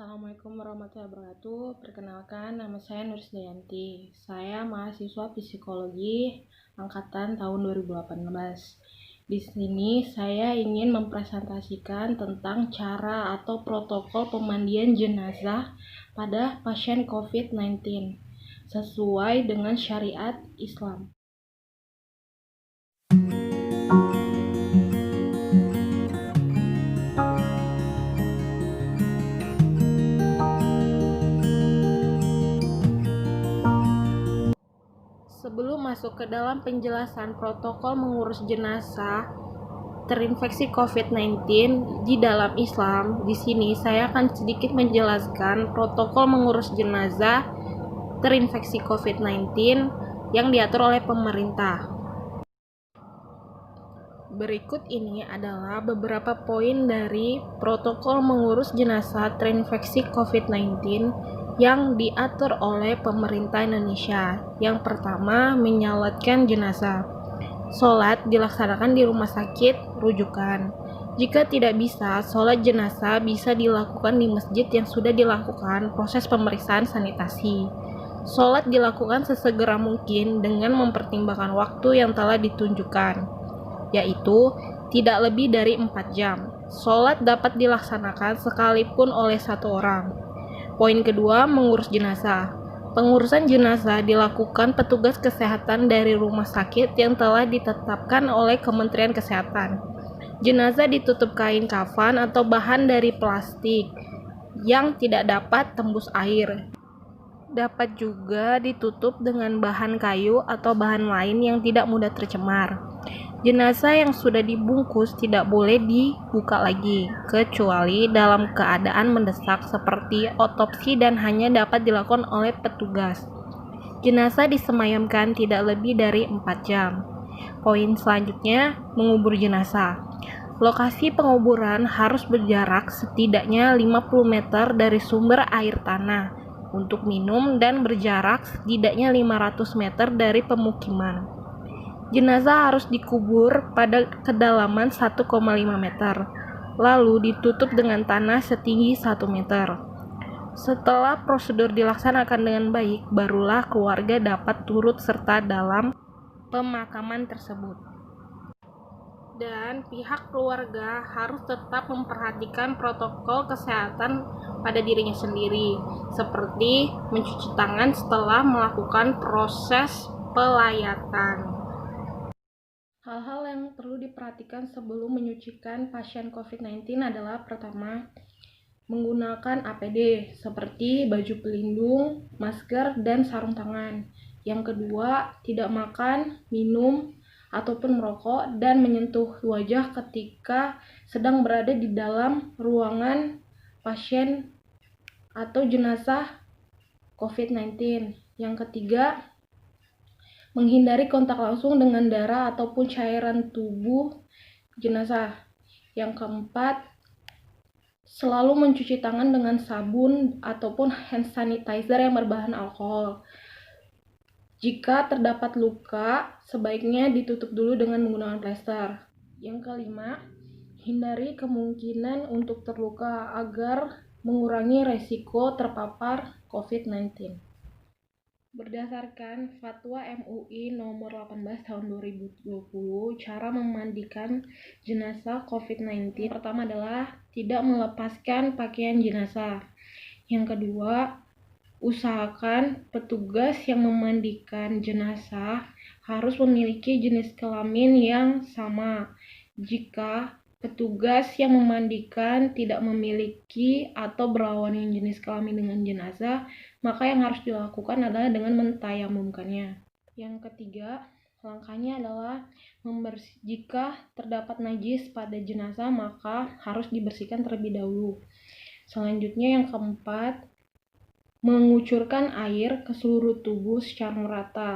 Assalamualaikum warahmatullahi wabarakatuh. Perkenalkan, nama saya Nurisdayanti. Saya mahasiswa psikologi angkatan tahun 2018. Di sini saya ingin mempresentasikan tentang cara atau protokol pemandian jenazah pada pasien COVID-19 sesuai dengan syariat Islam. Sebelum masuk ke dalam penjelasan protokol mengurus jenazah terinfeksi COVID-19 di dalam Islam, di sini saya akan sedikit menjelaskan protokol mengurus jenazah terinfeksi COVID-19 yang diatur oleh pemerintah. Berikut ini adalah beberapa poin dari protokol mengurus jenazah terinfeksi COVID-19 yang diatur oleh pemerintah Indonesia. Yang pertama, menyalatkan jenazah. Sholat dilaksanakan di rumah sakit rujukan. Jika tidak bisa, sholat jenazah bisa dilakukan di masjid yang sudah dilakukan proses pemeriksaan sanitasi. Sholat dilakukan sesegera mungkin dengan mempertimbangkan waktu yang telah ditunjukkan, yaitu tidak lebih dari 4 jam. Sholat dapat dilaksanakan sekalipun oleh satu orang. Poin kedua, mengurus jenazah. Pengurusan jenazah dilakukan petugas kesehatan dari rumah sakit yang telah ditetapkan oleh Kementerian Kesehatan. Jenazah ditutup kain kafan atau bahan dari plastik yang tidak dapat tembus air. Dapat juga ditutup dengan bahan kayu atau bahan lain yang tidak mudah tercemar. Jenazah yang sudah dibungkus tidak boleh dibuka lagi, kecuali dalam keadaan mendesak seperti otopsi dan hanya dapat dilakukan oleh petugas. Jenazah disemayamkan tidak lebih dari 4 jam. Poin selanjutnya, mengubur jenazah. Lokasi penguburan harus berjarak setidaknya 50 meter dari sumber air tanah untuk minum dan berjarak setidaknya 500 meter dari pemukiman. Jenazah harus dikubur pada kedalaman 1,5 meter, lalu ditutup dengan tanah setinggi 1 meter. Setelah prosedur dilaksanakan dengan baik, barulah keluarga dapat turut serta dalam pemakaman tersebut. Dan pihak keluarga harus tetap memperhatikan protokol kesehatan pada dirinya sendiri, seperti mencuci tangan setelah melakukan proses pelayatan. Hal-hal yang perlu diperhatikan sebelum menyucikan pasien COVID-19 adalah pertama, menggunakan APD seperti baju pelindung, masker, dan sarung tangan. Yang kedua, tidak makan, minum, ataupun merokok dan menyentuh wajah ketika sedang berada di dalam ruangan pasien atau jenazah COVID-19. Yang ketiga, menghindari kontak langsung dengan darah ataupun cairan tubuh jenazah. Yang keempat, selalu mencuci tangan dengan sabun ataupun hand sanitizer yang berbahan alkohol. Jika terdapat luka, sebaiknya ditutup dulu dengan menggunakan plester. Yang kelima, hindari kemungkinan untuk terluka agar mengurangi resiko terpapar COVID-19. Berdasarkan Fatwa MUI nomor 18 tahun 2020, cara memandikan jenazah COVID-19 pertama adalah tidak melepaskan pakaian jenazah. Yang kedua, usahakan petugas yang memandikan jenazah harus memiliki jenis kelamin yang sama. Jika petugas yang memandikan tidak memiliki atau berlawanan jenis kelamin dengan jenazah, maka yang harus dilakukan adalah dengan mentayamumkannya. Yang ketiga, langkahnya adalah jika terdapat najis pada jenazah, maka harus dibersihkan terlebih dahulu. Selanjutnya yang keempat, mengucurkan air ke seluruh tubuh secara merata.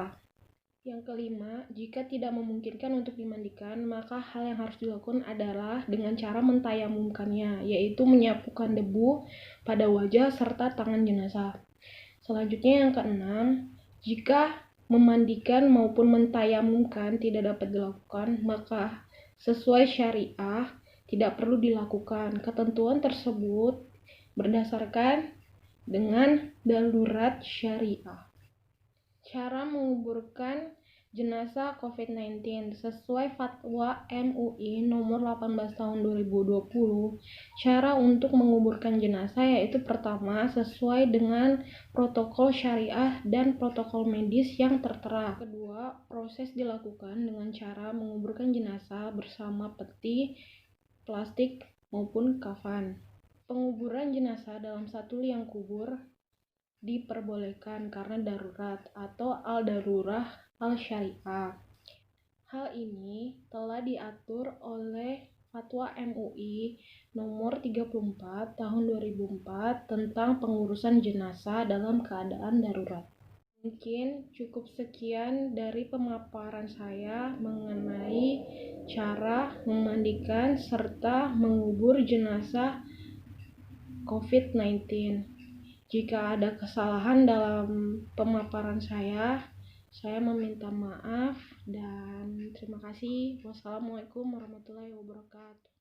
Yang kelima, jika tidak memungkinkan untuk dimandikan, maka hal yang harus dilakukan adalah dengan cara mentayamumkannya, yaitu menyapukan debu pada wajah serta tangan jenazah. Selanjutnya yang keenam, jika memandikan maupun mentayamumkan tidak dapat dilakukan, maka sesuai syariah tidak perlu dilakukan. Ketentuan tersebut berdasarkan dengan darurat syariah. Cara menguburkan jenazah COVID-19 sesuai Fatwa MUI nomor 18 tahun 2020. Cara untuk menguburkan jenazah yaitu pertama, sesuai dengan protokol syariah dan protokol medis yang tertera. Kedua, proses dilakukan dengan cara menguburkan jenazah bersama peti, plastik, maupun kafan. Penguburan jenazah dalam satu liang kubur diperbolehkan karena darurat atau al-darurah al-syariah. Hal ini telah diatur oleh Fatwa MUI nomor 34 tahun 2004 tentang pengurusan jenazah dalam keadaan darurat. Mungkin cukup sekian dari pemaparan saya mengenai cara memandikan serta mengubur jenazah COVID-19. Jika ada kesalahan dalam pemaparan saya meminta maaf dan terima kasih. Wassalamualaikum warahmatullahi wabarakatuh.